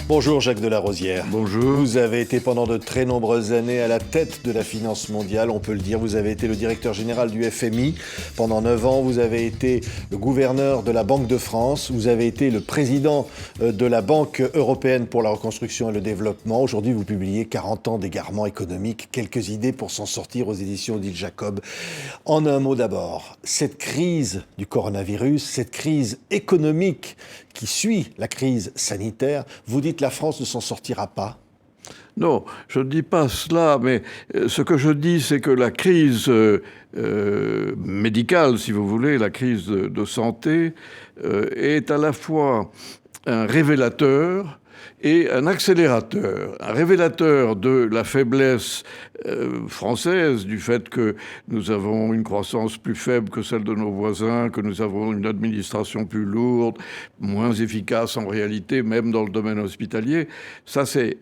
Bonjour Jacques Delarosière. Bonjour. Vous avez été pendant de très nombreuses années à la tête de la finance mondiale, on peut le dire. Vous avez été le directeur général du FMI pendant 9 ans. Vous avez été le gouverneur de la Banque de France. Vous avez été le président de la Banque européenne pour la reconstruction et le développement. Aujourd'hui, vous publiez 40 ans d'égarement économique. Quelques idées pour s'en sortir aux éditions d'Il Jacob. En un mot d'abord, cette crise du coronavirus, cette crise économique qui suit la crise sanitaire, vous dites que la France ne s'en sortira pas? Non, je ne dis pas cela, mais ce que je dis, c'est que la crise médicale, si vous voulez, la crise de santé, est à la fois un révélateur et un accélérateur. Un révélateur de la faiblesse française, du fait que nous avons une croissance plus faible que celle de nos voisins, que nous avons une administration plus lourde, moins efficace en réalité, même dans le domaine hospitalier. Ça, c'est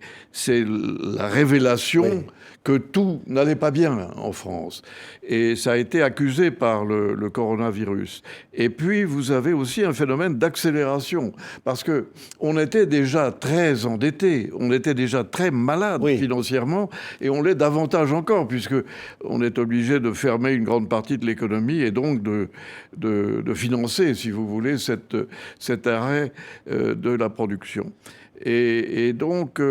la révélation que tout n'allait pas bien en France. Et ça a été accusé par le coronavirus. Et puis, vous avez aussi un phénomène d'accélération, parce que on était déjà très endettés, on était déjà très malades financièrement, et on l'est davantage encore, puisque on est obligé de fermer une grande partie de l'économie et donc de financer, si vous voulez, cet arrêt de la production. Et donc,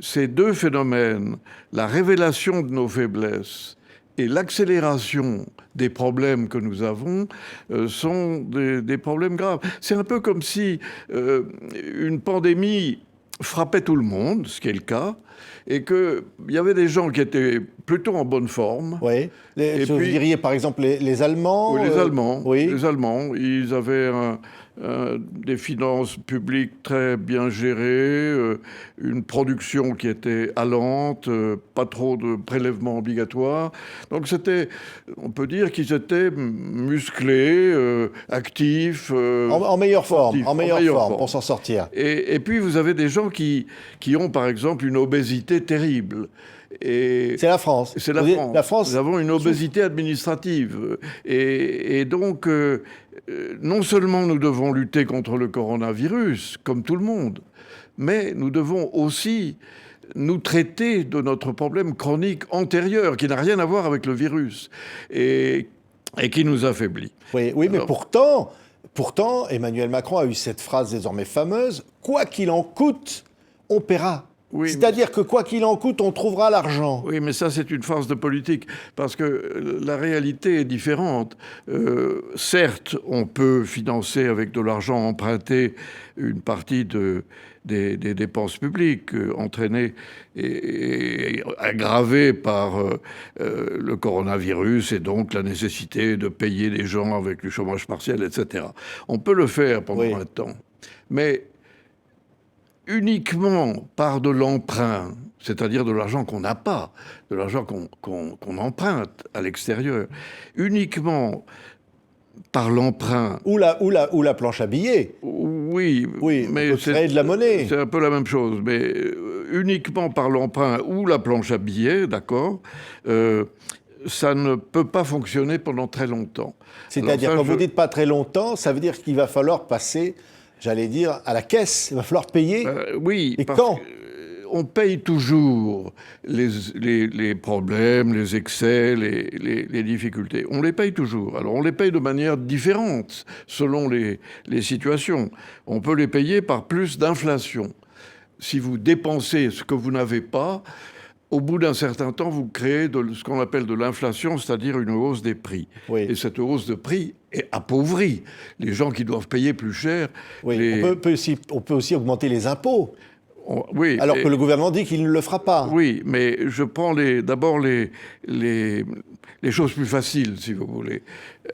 ces deux phénomènes, la révélation de nos faiblesses et l'accélération des problèmes que nous avons, sont des problèmes graves. C'est un peu comme si une pandémie frappait tout le monde, ce qui est le cas, et qu'il y avait des gens qui étaient plutôt en bonne forme. Oui. Vous diriez par exemple les Allemands. Oui, les Allemands. Oui. Les Allemands, ils avaient des finances publiques très bien gérées, une production qui était allante, pas trop de prélèvements obligatoires. Donc on peut dire qu'ils étaient musclés, actifs. En meilleure forme, pour s'en sortir. Et puis vous avez des gens qui ont par exemple une obésité terrible. C'est la France. C'est la France. Nous avons une obésité administrative. Et donc, non seulement nous devons lutter contre le coronavirus, comme tout le monde, mais nous devons aussi nous traiter de notre problème chronique antérieur, qui n'a rien à voir avec le virus, et qui nous affaiblit. Oui, mais pourtant, Emmanuel Macron a eu cette phrase désormais fameuse, « Quoi qu'il en coûte, on paiera ». Oui, c'est-à-dire que quoi qu'il en coûte, on trouvera l'argent. Oui, mais ça, c'est une farce de politique, parce que la réalité est différente. Certes, on peut financer avec de l'argent emprunté une partie des dépenses publiques entraînées et aggravées par le coronavirus et donc la nécessité de payer les gens avec le chômage partiel, etc. On peut le faire pendant un temps. Mais uniquement par de l'emprunt, c'est-à-dire de l'argent qu'on n'a pas, de l'argent qu'on emprunte à l'extérieur, uniquement par l'emprunt... Ou la planche à billets. Oui, mais c'est de la monnaie. C'est un peu la même chose, mais uniquement par l'emprunt ou la planche à billets, d'accord, ça ne peut pas fonctionner pendant très longtemps. C'est-à-dire, quand vous dites pas très longtemps, ça veut dire qu'il va falloir passer, j'allais dire, à la caisse. Il va falloir payer. Oui. Et quand on paye toujours les problèmes, les excès, les difficultés. On les paye toujours. Alors, on les paye de manière différente selon les situations. On peut les payer par plus d'inflation. Si vous dépensez ce que vous n'avez pas, au bout d'un certain temps, vous créez ce qu'on appelle de l'inflation, c'est-à-dire une hausse des prix. Et cette hausse de prix est appauvrie. Les gens qui doivent payer plus cher... On peut aussi augmenter les impôts. Oui, alors que le gouvernement dit qu'il ne le fera pas. Oui, mais je prends d'abord les choses plus faciles, si vous voulez.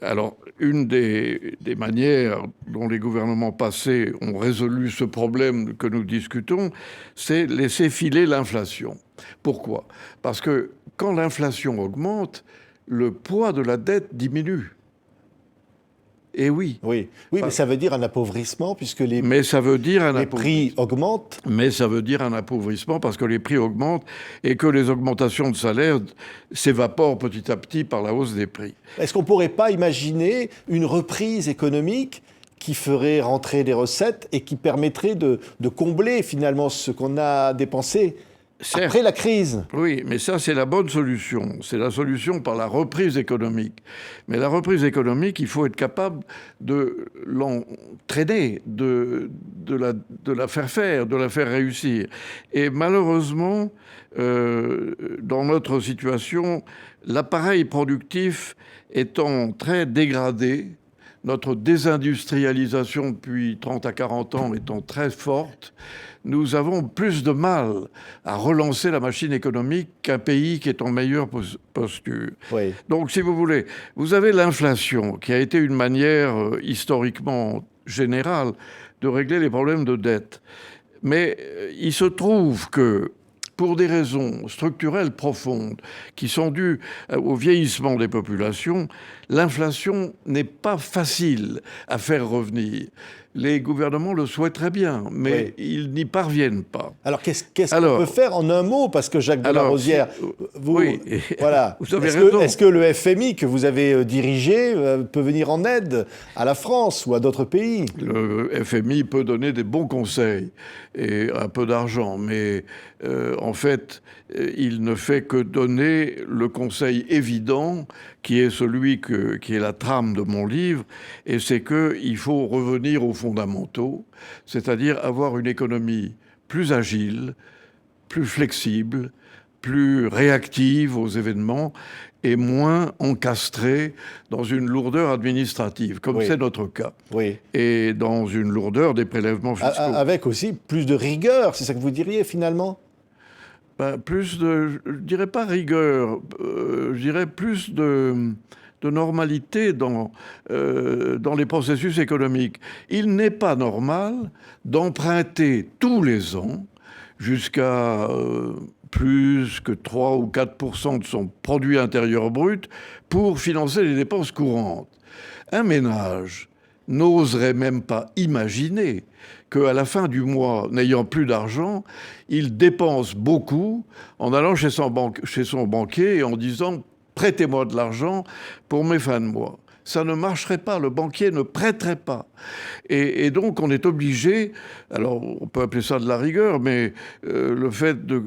Alors, une des manières dont les gouvernements passés ont résolu ce problème que nous discutons, c'est laisser filer l'inflation. Pourquoi ? Parce que quand l'inflation augmente, le poids de la dette diminue. Et oui. Oui, mais ça veut dire un appauvrissement puisque les prix augmentent. Mais ça veut dire un appauvrissement parce que les prix augmentent et que les augmentations de salaire s'évaporent petit à petit par la hausse des prix. Est-ce qu'on ne pourrait pas imaginer une reprise économique qui ferait rentrer des recettes et qui permettrait de combler finalement ce qu'on a dépensé après la crise. Oui, mais ça, c'est la bonne solution. C'est la solution par la reprise économique. Mais la reprise économique, il faut être capable de l'entraîner, de la faire faire, de la faire réussir. Et malheureusement, dans notre situation, l'appareil productif étant très dégradé, notre désindustrialisation depuis 30 à 40 ans étant très forte, nous avons plus de mal à relancer la machine économique qu'un pays qui est en meilleure posture. Oui. Donc, si vous voulez, vous avez l'inflation, qui a été une manière historiquement générale de régler les problèmes de dette. Mais il se trouve que, pour des raisons structurelles profondes qui sont dues au vieillissement des populations, l'inflation n'est pas facile à faire revenir. Les gouvernements le souhaiteraient bien, mais ils n'y parviennent pas. Alors, qu'est-ce qu'on peut faire en un mot? Parce que Jacques de la Rosière, voilà. Vous avez raison. Est-ce que le FMI que vous avez dirigé peut venir en aide à la France ou à d'autres pays? Le FMI peut donner des bons conseils et un peu d'argent, mais en fait, il ne fait que donner le conseil évident qui est celui qui est la trame de mon livre, et c'est qu'il faut revenir aux fondamentaux, c'est-à-dire avoir une économie plus agile, plus flexible, plus réactive aux événements et moins encastrée dans une lourdeur administrative, comme c'est notre cas. Oui. Et dans une lourdeur des prélèvements fiscaux. Avec aussi plus de rigueur, c'est ça que vous diriez finalement? Plus de, je dirais pas rigueur, je dirais plus de normalité dans les processus économiques. Il n'est pas normal d'emprunter tous les ans jusqu'à plus que 3 ou 4% de son produit intérieur brut pour financer les dépenses courantes. Un ménage n'oserait même pas imaginer qu'à la fin du mois, n'ayant plus d'argent, il dépense beaucoup en allant chez son banquier et en disant « prêtez-moi de l'argent pour mes fins de mois ». Ça ne marcherait pas, le banquier ne prêterait pas. Et donc on est obligé, alors on peut appeler ça de la rigueur, mais le fait de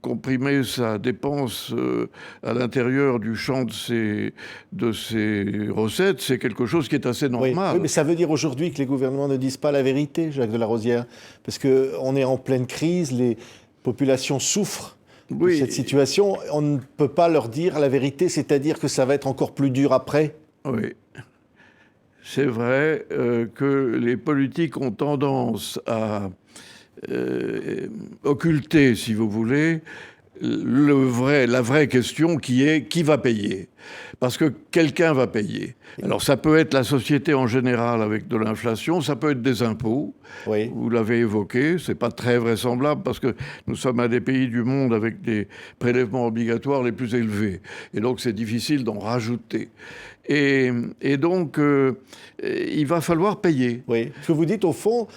comprimer sa dépense à l'intérieur du champ de ses recettes, c'est quelque chose qui est assez normal. Oui, mais ça veut dire aujourd'hui que les gouvernements ne disent pas la vérité, Jacques de la Rosière, parce qu'on est en pleine crise, les populations souffrent de cette situation, on ne peut pas leur dire la vérité, c'est-à-dire que ça va être encore plus dur après. Oui, c'est vrai que les politiques ont tendance à occulter, si vous voulez, la vraie question qui est qui va payer. Parce que quelqu'un va payer. Alors ça peut être la société en général avec de l'inflation, ça peut être des impôts. Oui. Vous l'avez évoqué, c'est pas très vraisemblable parce que nous sommes un des pays du monde avec des prélèvements obligatoires les plus élevés. Et donc c'est difficile d'en rajouter. Et donc il va falloir payer. Oui. Ce que vous dites au fond,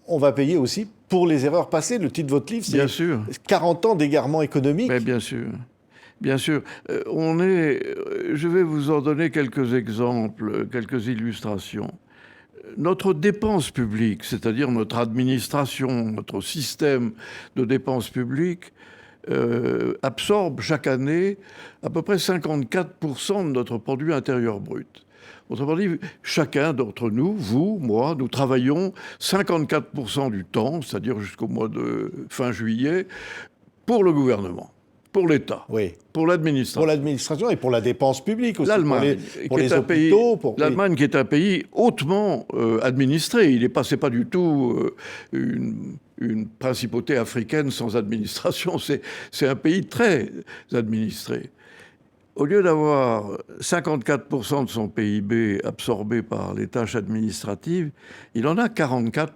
on va payer aussi pour les erreurs passées. Le titre de votre livre, c'est bien sûr. 40 ans d'égarement économique. Mais bien sûr. Bien sûr. Je vais vous en donner quelques exemples, quelques illustrations. Notre dépense publique, c'est-à-dire notre administration, notre système de dépenses publiques, absorbe chaque année à peu près 54% de notre produit intérieur brut. Autrement dit, chacun d'entre nous, vous, moi, nous travaillons 54% du temps, c'est-à-dire jusqu'au mois de fin juillet, pour le gouvernement, pour l'État, pour l'administration. Pour l'administration et pour la dépense publique aussi. L'Allemagne, pour les hôpitaux. L'Allemagne qui est un pays hautement administré. Il n'est pas, c'est pas du tout une principauté africaine sans administration. C'est un pays très administré. Au lieu d'avoir 54% de son PIB absorbé par les tâches administratives, il en a 44%,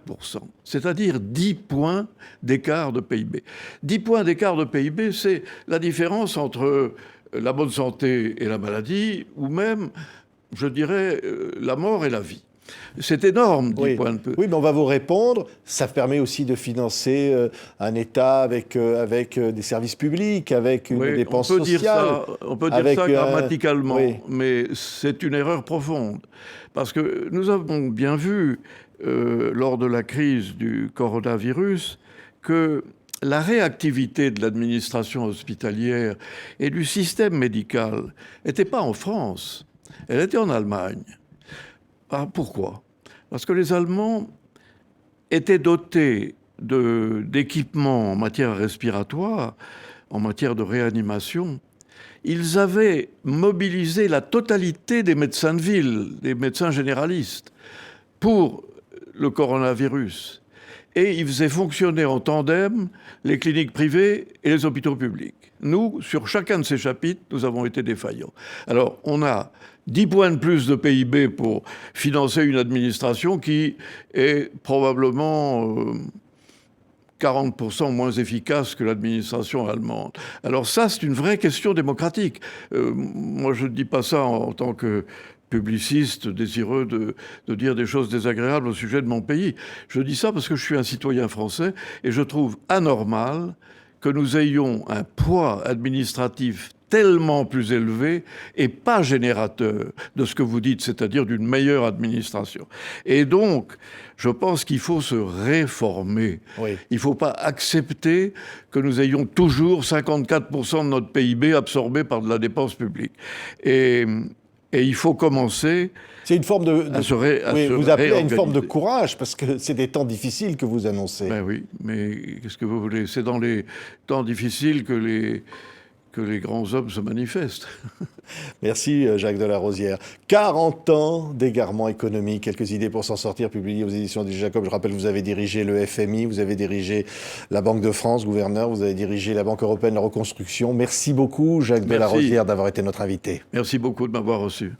c'est-à-dire 10 points d'écart de PIB. 10 points d'écart de PIB, c'est la différence entre la bonne santé et la maladie, ou même, je dirais, la mort et la vie. C'est énorme, 10 points de PIB. Oui, mais on va vous répondre. Ça permet aussi de financer un État avec des services publics, avec une dépense sociale. On peut dire ça grammaticalement, mais c'est une erreur profonde. Parce que nous avons bien vu lors de la crise du coronavirus que la réactivité de l'administration hospitalière et du système médical n'était pas en France, elle était en Allemagne. Ah, pourquoi? Parce que les Allemands étaient dotés d'équipements en matière respiratoire, en matière de réanimation. Ils avaient mobilisé la totalité des médecins de ville, des médecins généralistes, pour le coronavirus. Et ils faisaient fonctionner en tandem les cliniques privées et les hôpitaux publics. Nous, sur chacun de ces chapitres, nous avons été défaillants. Alors, on a 10 points de plus de PIB pour financer une administration qui est probablement 40% moins efficace que l'administration allemande. Alors ça, c'est une vraie question démocratique. Moi, je ne dis pas ça en tant que publiciste désireux de dire des choses désagréables au sujet de mon pays. Je dis ça parce que je suis un citoyen français et je trouve anormal que nous ayons un poids administratif tellement plus élevé et pas générateur de ce que vous dites, c'est-à-dire d'une meilleure administration. Et donc, je pense qu'il faut se réformer. Oui. Il ne faut pas accepter que nous ayons toujours 54% de notre PIB absorbé par de la dépense publique. Et il faut commencer... C'est une forme vous appelez à une forme de courage, parce que c'est des temps difficiles que vous annoncez. Ben oui, mais qu'est-ce que vous voulez? C'est dans les temps difficiles que les grands hommes se manifestent. Merci Jacques Delarosière. 40 ans d'égarement économique, quelques idées pour s'en sortir, publiées aux éditions du Jacob. Je rappelle, vous avez dirigé le FMI, vous avez dirigé la Banque de France, gouverneur, vous avez dirigé la Banque européenne de la reconstruction. Merci beaucoup Jacques Delarosière d'avoir été notre invité. Merci beaucoup de m'avoir reçu.